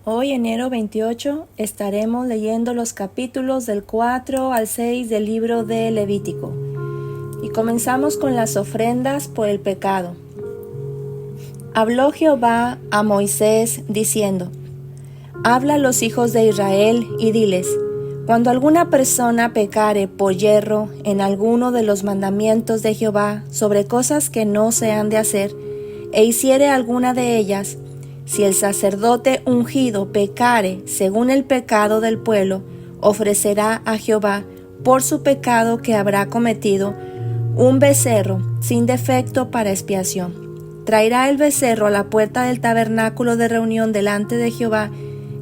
Hoy, enero 28, estaremos leyendo los capítulos del 4 al 6 del libro de Levítico. Y comenzamos con las ofrendas por el pecado. Habló Jehová a Moisés diciendo: Habla a los hijos de Israel y diles: Cuando alguna persona pecare por yerro en alguno de los mandamientos de Jehová sobre cosas que no se han de hacer, e hiciere alguna de ellas, si el sacerdote ungido pecare según el pecado del pueblo, ofrecerá a Jehová por su pecado que habrá cometido un becerro sin defecto para expiación. Traerá el becerro a la puerta del tabernáculo de reunión delante de Jehová,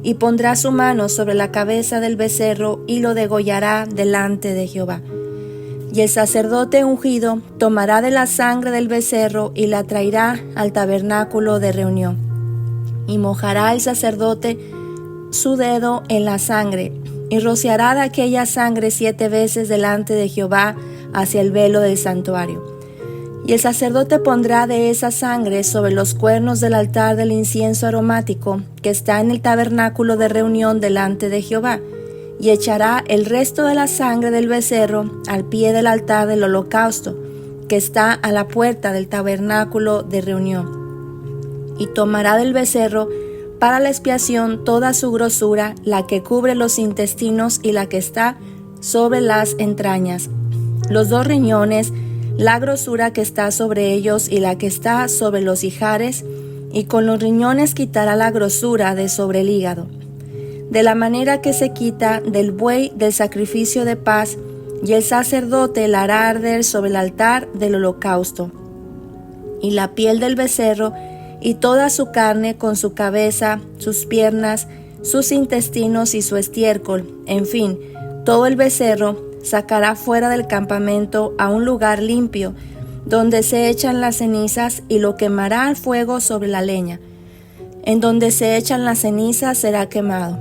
y pondrá su mano sobre la cabeza del becerro y lo degollará delante de Jehová. Y el sacerdote ungido tomará de la sangre del becerro y la traerá al tabernáculo de reunión. Y mojará el sacerdote su dedo en la sangre, y rociará de aquella sangre 7 veces delante de Jehová hacia el velo del santuario. Y el sacerdote pondrá de esa sangre sobre los cuernos del altar del incienso aromático que está en el tabernáculo de reunión delante de Jehová, y echará el resto de la sangre del becerro al pie del altar del holocausto que está a la puerta del tabernáculo de reunión. Y tomará del becerro para la expiación toda su grosura, la que cubre los intestinos y la que está sobre las entrañas, los 2 riñones, la grosura que está sobre ellos y la que está sobre los ijares, y con los riñones quitará la grosura de sobre el hígado, de la manera que se quita del buey del sacrificio de paz, y el sacerdote la hará arder sobre el altar del holocausto. Y la piel del becerro y toda su carne con su cabeza, sus piernas, sus intestinos y su estiércol, en fin, todo el becerro, sacará fuera del campamento a un lugar limpio, donde se echan las cenizas, y lo quemará al fuego sobre la leña. En donde se echan las cenizas será quemado.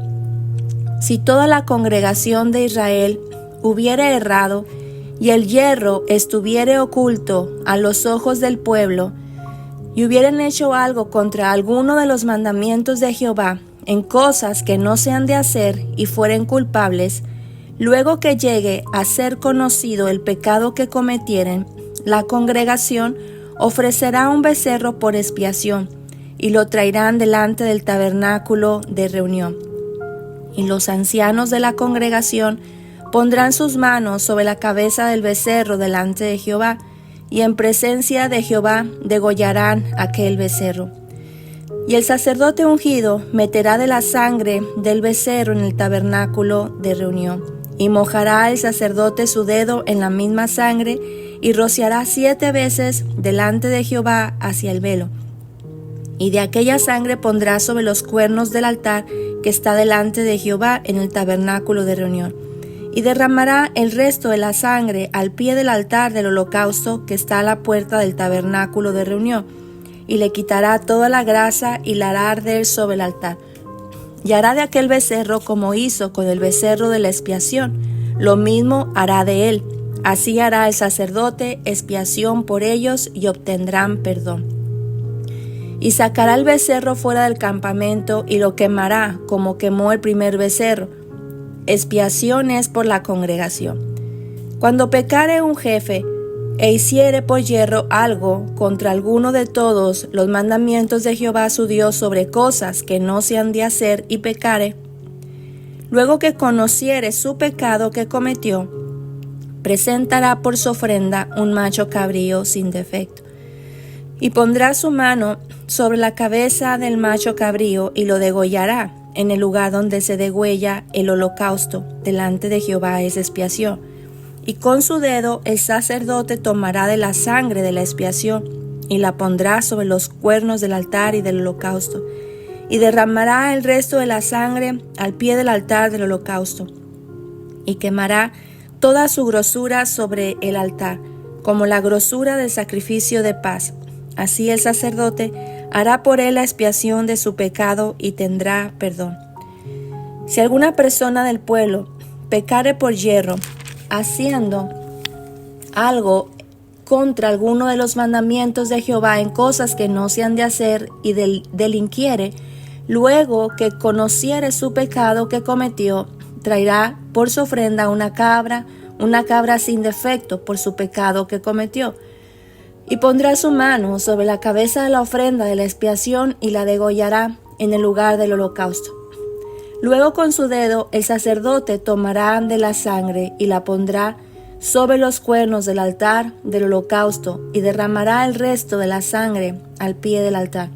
Si toda la congregación de Israel hubiere errado, y el yerro estuviere oculto a los ojos del pueblo, y hubieren hecho algo contra alguno de los mandamientos de Jehová, en cosas que no se han de hacer, y fueren culpables, luego que llegue a ser conocido el pecado que cometieren, la congregación ofrecerá un becerro por expiación, y lo traerán delante del tabernáculo de reunión. Y los ancianos de la congregación pondrán sus manos sobre la cabeza del becerro delante de Jehová, y en presencia de Jehová degollarán aquel becerro. Y el sacerdote ungido meterá de la sangre del becerro en el tabernáculo de reunión, y mojará el sacerdote su dedo en la misma sangre, y rociará 7 veces delante de Jehová hacia el velo. Y de aquella sangre pondrá sobre los cuernos del altar que está delante de Jehová en el tabernáculo de reunión. Y derramará el resto de la sangre al pie del altar del holocausto que está a la puerta del tabernáculo de reunión, y le quitará toda la grasa y la hará arder sobre el altar. Y hará de aquel becerro como hizo con el becerro de la expiación, lo mismo hará de él. Así hará el sacerdote expiación por ellos, y obtendrán perdón. Y sacará el becerro fuera del campamento, y lo quemará como quemó el primer becerro. Expiación es por la congregación. Cuando pecare un jefe, e hiciere por yerro algo contra alguno de todos los mandamientos de Jehová su Dios sobre cosas que no se han de hacer, y pecare, luego que conociere su pecado que cometió, presentará por su ofrenda un macho cabrío sin defecto, y pondrá su mano sobre la cabeza del macho cabrío, y lo degollará en el lugar donde se degüella el holocausto delante de Jehová es expiación. Y con su dedo el sacerdote tomará de la sangre de la expiación, y la pondrá sobre los cuernos del altar y del holocausto, y derramará el resto de la sangre al pie del altar del holocausto, y quemará toda su grosura sobre el altar, como la grosura del sacrificio de paz. Así el sacerdote hará por él la expiación de su pecado, y tendrá perdón. Si alguna persona del pueblo pecare por yerro, haciendo algo contra alguno de los mandamientos de Jehová en cosas que no se han de hacer, y delinquiere, Luego que conociere su pecado que cometió, traerá por su ofrenda una cabra sin defecto por su pecado que cometió. Y pondrá su mano sobre la cabeza de la ofrenda de la expiación y la degollará en el lugar del holocausto. Luego con su dedo el sacerdote tomará de la sangre y la pondrá sobre los cuernos del altar del holocausto y derramará el resto de la sangre al pie del altar.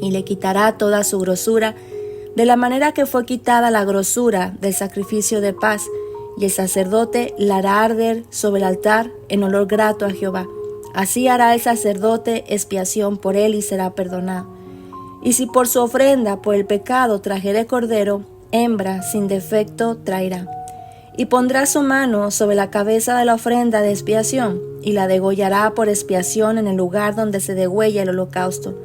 Y le quitará toda su grosura, de la manera que fue quitada la grosura del sacrificio de paz, y el sacerdote la hará arder sobre el altar en olor grato a Jehová. Así hará el sacerdote expiación por él y será perdonado. Y si por su ofrenda por el pecado trajere cordero, hembra sin defecto traerá. Y pondrá su mano sobre la cabeza de la ofrenda de expiación, y la degollará por expiación en el lugar donde se degüella el holocausto.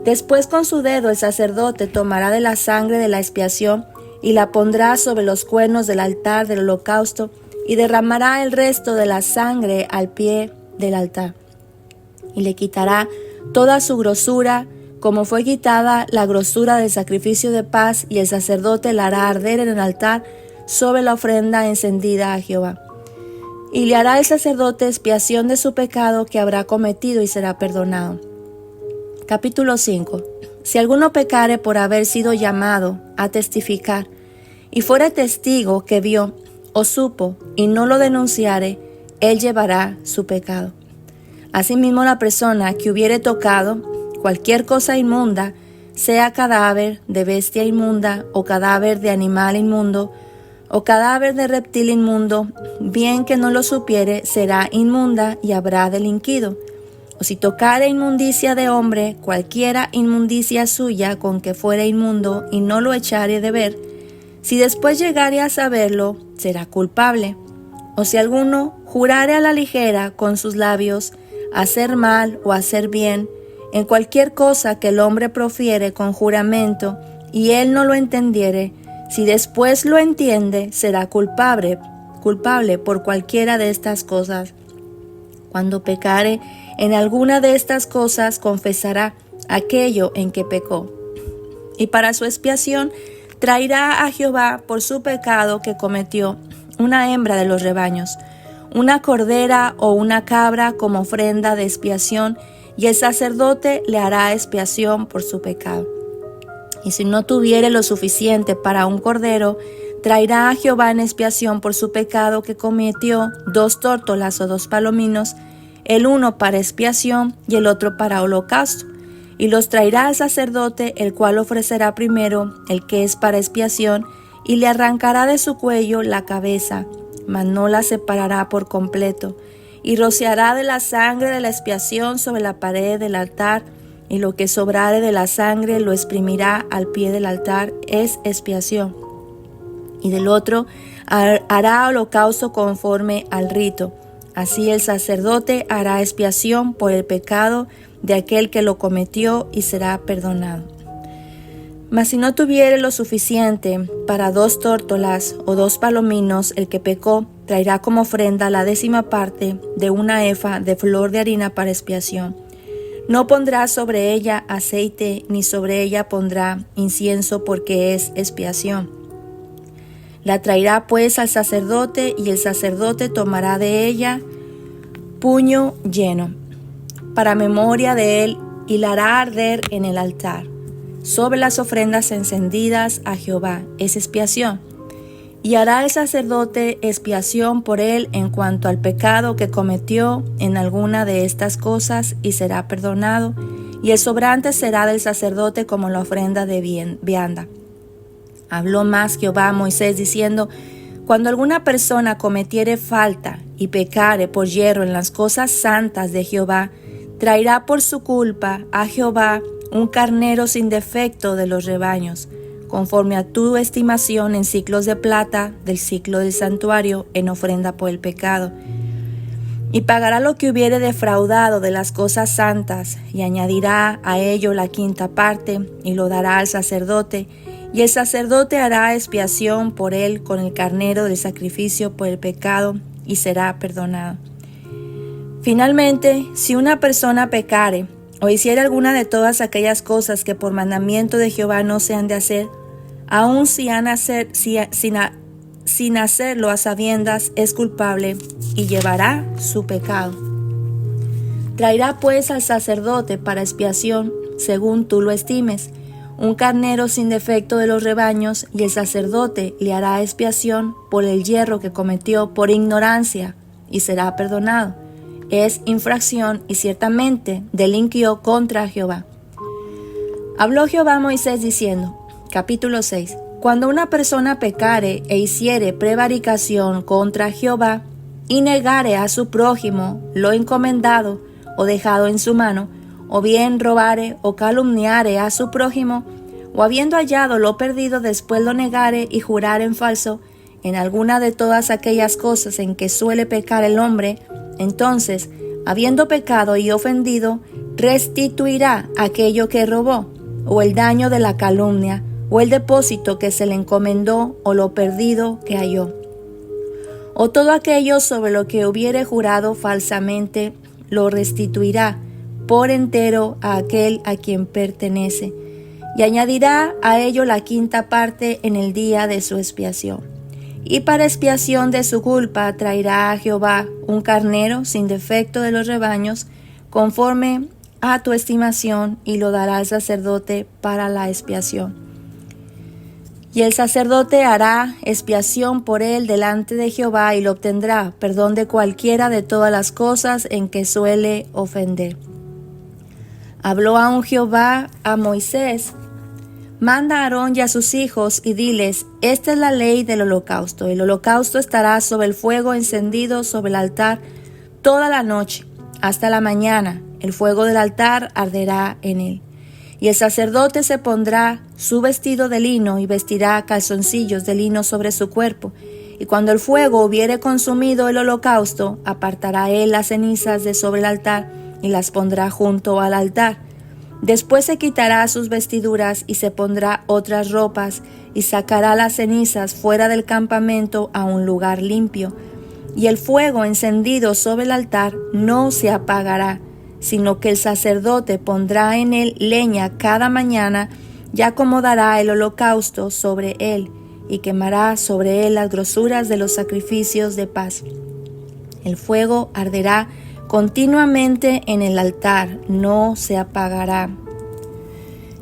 Después con su dedo el sacerdote tomará de la sangre de la expiación y la pondrá sobre los cuernos del altar del holocausto y derramará el resto de la sangre al pie del altar. Y le quitará toda su grosura, como fue quitada la grosura del sacrificio de paz, y el sacerdote la hará arder en el altar sobre la ofrenda encendida a Jehová. Y le hará el sacerdote expiación de su pecado que habrá cometido y será perdonado. Capítulo 5. Si alguno pecare por haber sido llamado a testificar, y fuere testigo que vio o supo y no lo denunciare, él llevará su pecado. Asimismo la persona que hubiere tocado cualquier cosa inmunda, sea cadáver de bestia inmunda, o cadáver de animal inmundo, o cadáver de reptil inmundo, bien que no lo supiere, será inmunda y habrá delinquido. O si tocare inmundicia de hombre, cualquiera inmundicia suya con que fuere inmundo, y no lo echare de ver, si después llegare a saberlo, será culpable. O si alguno jurare a la ligera con sus labios, hacer mal o hacer bien, en cualquier cosa que el hombre profiere con juramento, y él no lo entendiere, si después lo entiende, será culpable por cualquiera de estas cosas. Cuando pecare en alguna de estas cosas, confesará aquello en que pecó. Y para su expiación traerá a Jehová por su pecado que cometió una hembra de los rebaños, una cordera o una cabra como ofrenda de expiación, y el sacerdote le hará expiación por su pecado. Y si no tuviere lo suficiente para un cordero, traerá a Jehová en expiación por su pecado que cometió 2 tórtolas o 2 palominos, el uno para expiación y el otro para holocausto, y los traerá al sacerdote, el cual ofrecerá primero el que es para expiación, y le arrancará de su cuello la cabeza, mas no la separará por completo, y rociará de la sangre de la expiación sobre la pared del altar, y lo que sobrare de la sangre lo exprimirá al pie del altar, es expiación. Y del otro hará holocausto conforme al rito. Así el sacerdote hará expiación por el pecado de aquel que lo cometió y será perdonado. Mas si no tuviere lo suficiente para 2 tórtolas o 2 palominos, el que pecó traerá como ofrenda la 10ª parte de una efa de flor de harina para expiación. No pondrá sobre ella aceite, ni sobre ella pondrá incienso, porque es expiación. La traerá pues al sacerdote, y el sacerdote tomará de ella puño lleno, para memoria de él, y la hará arder en el altar, sobre las ofrendas encendidas a Jehová, es expiación. Y hará el sacerdote expiación por él en cuanto al pecado que cometió en alguna de estas cosas, y será perdonado, y el sobrante será del sacerdote como la ofrenda de vianda. Habló más Jehová a Moisés diciendo: cuando alguna persona cometiere falta y pecare por yerro en las cosas santas de Jehová, traerá por su culpa a Jehová un carnero sin defecto de los rebaños, conforme a tu estimación en siclos de plata del siclo del santuario, en ofrenda por el pecado. Y pagará lo que hubiere defraudado de las cosas santas, y añadirá a ello la 5ª parte, y lo dará al sacerdote, y el sacerdote hará expiación por él con el carnero del sacrificio por el pecado, y será perdonado. Finalmente, si una persona pecare o hiciere alguna de todas aquellas cosas que por mandamiento de Jehová no se han de hacer, aun sin hacerlo a sabiendas, es culpable y llevará su pecado. Traerá pues al sacerdote para expiación, según tú lo estimes, un carnero sin defecto de los rebaños, y el sacerdote le hará expiación por el yerro que cometió por ignorancia, y será perdonado. Es infracción y ciertamente delinquió contra Jehová. Habló Jehová a Moisés diciendo, capítulo 6. Cuando una persona pecare e hiciere prevaricación contra Jehová, y negare a su prójimo lo encomendado o dejado en su mano, o bien robare o calumniare a su prójimo, o habiendo hallado lo perdido después lo negare y jurare en falso, en alguna de todas aquellas cosas en que suele pecar el hombre, entonces, habiendo pecado y ofendido, restituirá aquello que robó, o el daño de la calumnia, o el depósito que se le encomendó, o lo perdido que halló. O todo aquello sobre lo que hubiere jurado falsamente, lo restituirá por entero a aquel a quien pertenece, y añadirá a ello la quinta parte en el día de su expiación. Y para expiación de su culpa traerá a Jehová un carnero sin defecto de los rebaños, conforme a tu estimación, y lo dará al sacerdote para la expiación. Y el sacerdote hará expiación por él delante de Jehová, y lo obtendrá perdón de cualquiera de todas las cosas en que suele ofender. Habló aún Jehová a Moisés: manda a Aarón y a sus hijos y diles, esta es la ley del holocausto. El holocausto estará sobre el fuego encendido sobre el altar toda la noche, hasta la mañana. El fuego del altar arderá en él. Y el sacerdote se pondrá su vestido de lino y vestirá calzoncillos de lino sobre su cuerpo. Y cuando el fuego hubiere consumido el holocausto, apartará él las cenizas de sobre el altar y las pondrá junto al altar. Después se quitará sus vestiduras y se pondrá otras ropas y sacará las cenizas fuera del campamento a un lugar limpio. Y el fuego encendido sobre el altar no se apagará, sino que el sacerdote pondrá en él leña cada mañana y acomodará el holocausto sobre él y quemará sobre él las grosuras de los sacrificios de paz. El fuego arderá continuamente en el altar, no se apagará.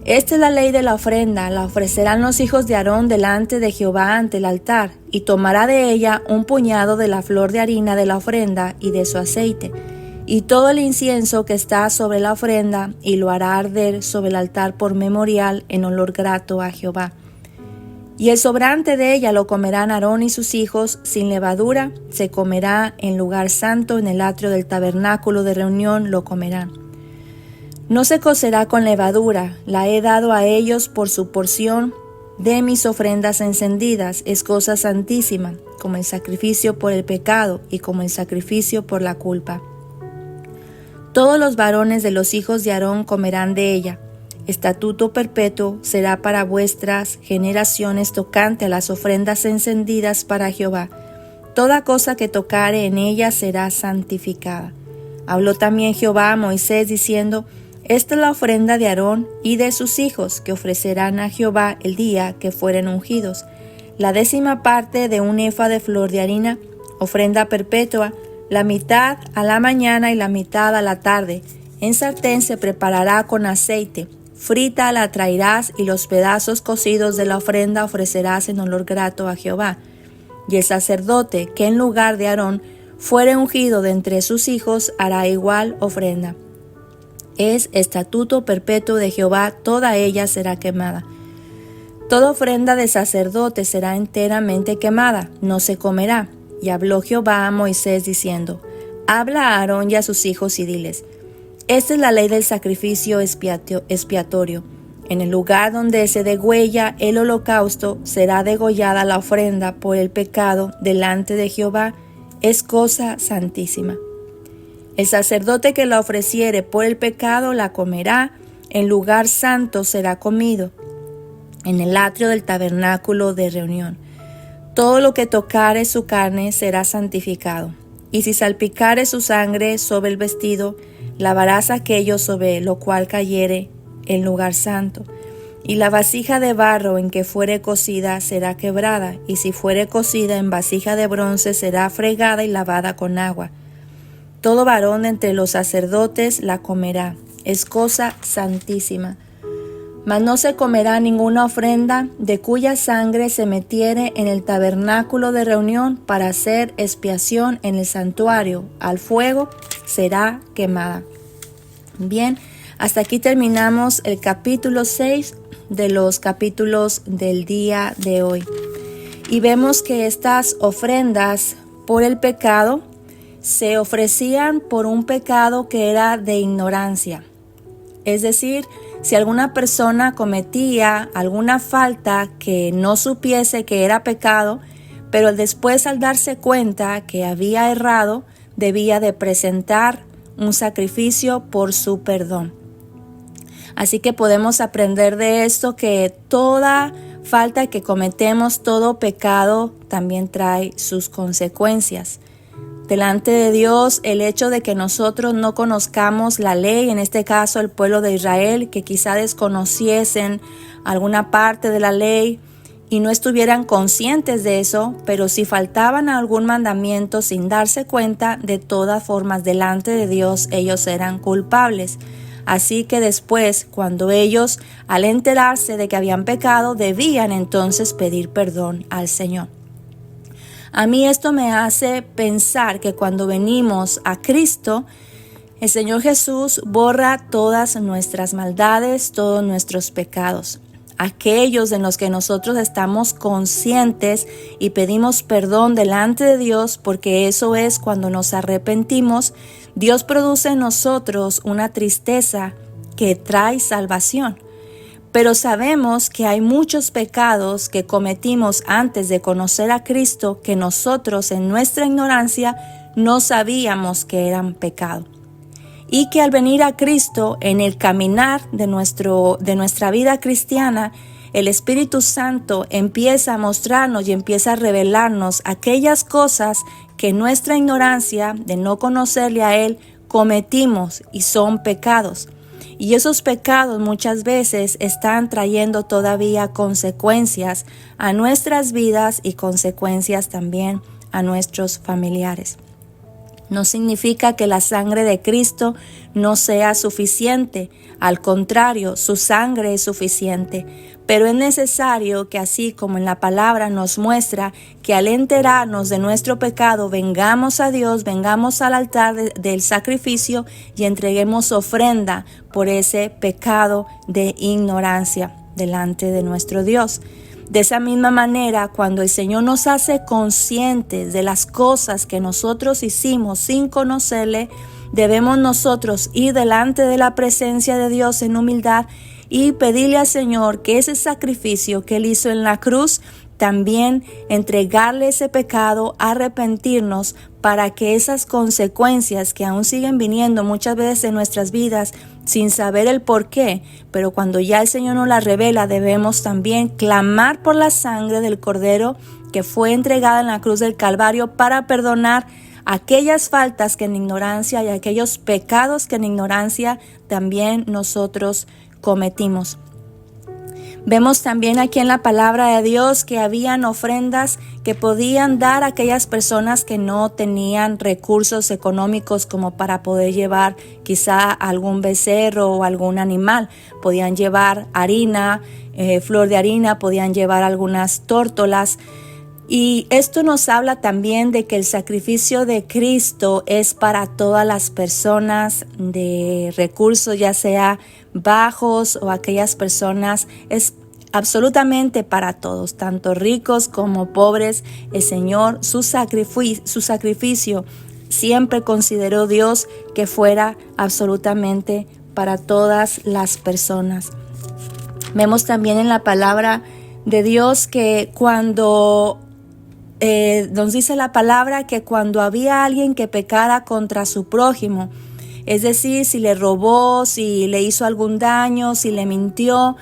Esta es la ley de la ofrenda, la ofrecerán los hijos de Aarón delante de Jehová ante el altar, y tomará de ella un puñado de la flor de harina de la ofrenda y de su aceite, y todo el incienso que está sobre la ofrenda, y lo hará arder sobre el altar por memorial en olor grato a Jehová. Y el sobrante de ella lo comerán Aarón y sus hijos sin levadura, se comerá en lugar santo, en el atrio del tabernáculo de reunión lo comerán. No se cocerá con levadura, la he dado a ellos por su porción de mis ofrendas encendidas, es cosa santísima, como el sacrificio por el pecado y como el sacrificio por la culpa. Todos los varones de los hijos de Aarón comerán de ella. Estatuto perpetuo será para vuestras generaciones tocante a las ofrendas encendidas para Jehová. Toda cosa que tocare en ella será santificada. Habló también Jehová a Moisés diciendo, esta es la ofrenda de Aarón y de sus hijos que ofrecerán a Jehová el día que fueren ungidos. La 10ª parte de un efa de flor de harina, ofrenda perpetua, la mitad a la mañana y la mitad a la tarde. En sartén se preparará con aceite. Frita la traerás y los pedazos cocidos de la ofrenda ofrecerás en olor grato a Jehová. Y el sacerdote que en lugar de Aarón fuere ungido de entre sus hijos hará igual ofrenda. Es estatuto perpetuo de Jehová, toda ella será quemada. Toda ofrenda de sacerdote será enteramente quemada, no se comerá. Y habló Jehová a Moisés diciendo, habla a Aarón y a sus hijos y diles, esta es la ley del sacrificio expiatorio. En el lugar donde se degüella el holocausto será degollada la ofrenda por el pecado delante de Jehová, es cosa santísima. El sacerdote que la ofreciere por el pecado la comerá, en lugar santo será comido, en el atrio del tabernáculo de reunión. Todo lo que tocare su carne será santificado. Y si salpicare su sangre sobre el vestido, lavarás aquello sobre lo cual cayere en lugar santo. Y la vasija de barro en que fuere cocida será quebrada, y si fuere cocida en vasija de bronce será fregada y lavada con agua. Todo varón entre los sacerdotes la comerá, es cosa santísima. Mas no se comerá ninguna ofrenda de cuya sangre se metiere en el tabernáculo de reunión para hacer expiación en el santuario, al fuego será quemada. Bien, hasta aquí terminamos el capítulo 6 de los capítulos del día de hoy. Y vemos que estas ofrendas por el pecado se ofrecían por un pecado que era de ignorancia. Es decir, si alguna persona cometía alguna falta que no supiese que era pecado, pero después al darse cuenta que había errado, debía de presentar un sacrificio por su perdón. Así que podemos aprender de esto que toda falta que cometemos, todo pecado también trae sus consecuencias. Delante de Dios, el hecho de que nosotros no conozcamos la ley, en este caso el pueblo de Israel, que quizá desconociesen alguna parte de la ley y no estuvieran conscientes de eso, pero si faltaban a algún mandamiento sin darse cuenta, de todas formas delante de Dios ellos eran culpables. Así que después, cuando ellos, al enterarse de que habían pecado, debían entonces pedir perdón al Señor. A mí esto me hace pensar que cuando venimos a Cristo, el Señor Jesús borra todas nuestras maldades, todos nuestros pecados. Aquellos en los que nosotros estamos conscientes y pedimos perdón delante de Dios, porque eso es cuando nos arrepentimos, Dios produce en nosotros una tristeza que trae salvación. Pero sabemos que hay muchos pecados que cometimos antes de conocer a Cristo que nosotros en nuestra ignorancia no sabíamos que eran pecado. Y que al venir a Cristo en el caminar de nuestra vida cristiana, el Espíritu Santo empieza a mostrarnos y empieza a revelarnos aquellas cosas que en nuestra ignorancia de no conocerle a Él cometimos y son pecados. Y esos pecados muchas veces están trayendo todavía consecuencias a nuestras vidas y consecuencias también a nuestros familiares. No significa que la sangre de Cristo no sea suficiente. Al contrario, su sangre es suficiente. Pero es necesario que así como en la palabra nos muestra que al enterarnos de nuestro pecado vengamos a Dios, vengamos al altar del sacrificio y entreguemos ofrenda por ese pecado de ignorancia delante de nuestro Dios. De esa misma manera, cuando el Señor nos hace conscientes de las cosas que nosotros hicimos sin conocerle, debemos nosotros ir delante de la presencia de Dios en humildad y pedirle al Señor que ese sacrificio que Él hizo en la cruz, también entregarle ese pecado, arrepentirnos para que esas consecuencias que aún siguen viniendo muchas veces en nuestras vidas sin saber el por qué, pero cuando ya el Señor nos la revela, debemos también clamar por la sangre del Cordero que fue entregada en la cruz del Calvario para perdonar aquellas faltas que en ignorancia y aquellos pecados que en ignorancia también nosotros cometimos. Vemos también aquí en la palabra de Dios que habían ofrendas que podían dar a aquellas personas que no tenían recursos económicos como para poder llevar quizá algún becerro o algún animal. Podían llevar harina, flor de harina, podían llevar algunas tórtolas. Y esto nos habla también de que el sacrificio de Cristo es para todas las personas de recursos, ya sea bajos o aquellas personas, es absolutamente para todos, tanto ricos como pobres. El Señor, su sacrificio siempre consideró Dios que fuera absolutamente para todas las personas. Vemos también en la palabra de Dios que cuando nos dice la palabra que cuando había alguien que pecara contra su prójimo, es decir, si le robó, si le hizo algún daño, si le mintió,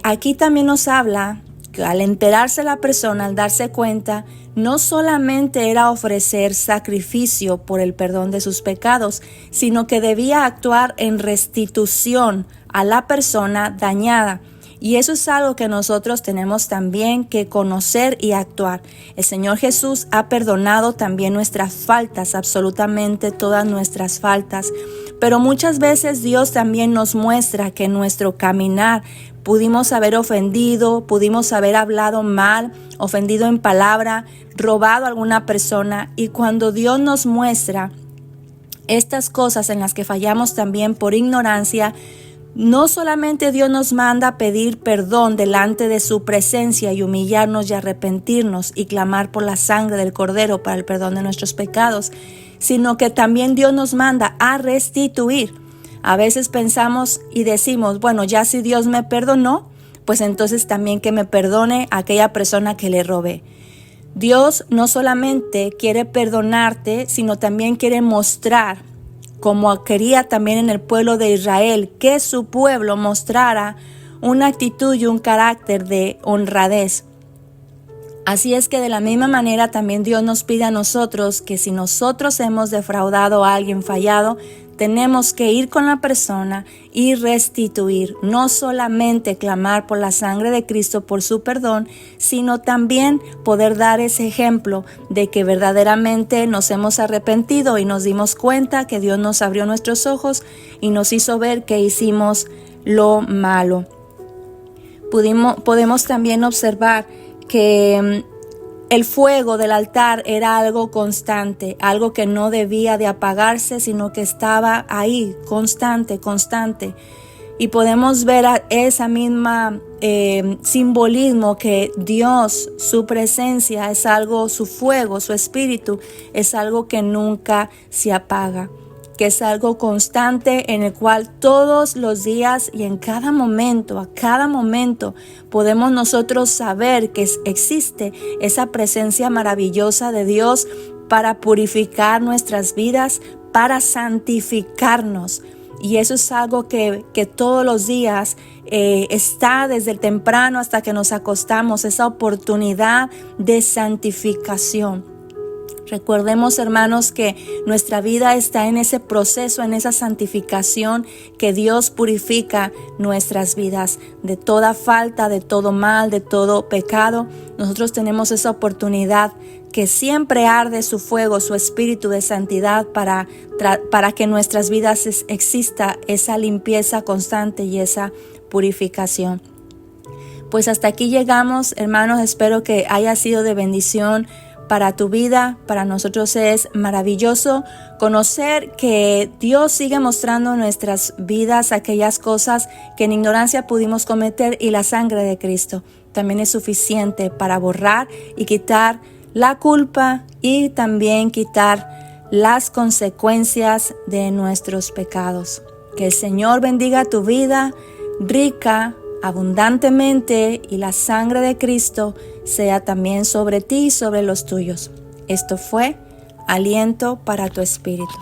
aquí también nos habla al enterarse la persona, al darse cuenta, no solamente era ofrecer sacrificio por el perdón de sus pecados, sino que debía actuar en restitución a la persona dañada. Y eso es algo que nosotros tenemos también que conocer y actuar. El Señor Jesús ha perdonado también nuestras faltas, absolutamente todas nuestras faltas. Pero muchas veces Dios también nos muestra que en nuestro caminar pudimos haber ofendido, pudimos haber hablado mal, ofendido en palabra, robado a alguna persona. Y cuando Dios nos muestra estas cosas en las que fallamos también por ignorancia, no solamente Dios nos manda a pedir perdón delante de su presencia y humillarnos y arrepentirnos y clamar por la sangre del Cordero para el perdón de nuestros pecados, sino que también Dios nos manda a restituir. A veces pensamos y decimos, bueno, ya si Dios me perdonó, pues entonces también que me perdone a aquella persona que le robé. Dios no solamente quiere perdonarte, sino también quiere mostrar, como quería también en el pueblo de Israel, que su pueblo mostrara una actitud y un carácter de honradez. Así es que de la misma manera también Dios nos pide a nosotros que si nosotros hemos defraudado a alguien, fallado, tenemos que ir con la persona y restituir, no solamente clamar por la sangre de Cristo por su perdón, sino también poder dar ese ejemplo de que verdaderamente nos hemos arrepentido y nos dimos cuenta que Dios nos abrió nuestros ojos y nos hizo ver que hicimos lo malo. Podemos también observar que el fuego del altar era algo constante, algo que no debía de apagarse, sino que estaba ahí, constante. Y podemos ver esa misma simbolismo que Dios, su presencia es algo, su fuego, su espíritu es algo que nunca se apaga, que es algo constante en el cual todos los días y en cada momento, a cada momento, podemos nosotros saber que existe esa presencia maravillosa de Dios para purificar nuestras vidas, para santificarnos. Y eso es algo que todos los días está desde el temprano hasta que nos acostamos, esa oportunidad de santificación. Recordemos, hermanos, que nuestra vida está en ese proceso, en esa santificación, que Dios purifica nuestras vidas de toda falta, de todo mal, de todo pecado. Nosotros tenemos esa oportunidad que siempre arde su fuego, su espíritu de santidad para que en nuestras vidas exista esa limpieza constante y esa purificación. Pues hasta aquí llegamos, hermanos. Espero que haya sido de bendición para tu vida. Para nosotros es maravilloso conocer que Dios sigue mostrando en nuestras vidas aquellas cosas que en ignorancia pudimos cometer, y la sangre de Cristo también es suficiente para borrar y quitar la culpa y también quitar las consecuencias de nuestros pecados. Que el Señor bendiga tu vida rica, abundantemente, y la sangre de Cristo sea también sobre ti y sobre los tuyos. Esto fue Aliento para tu Espíritu.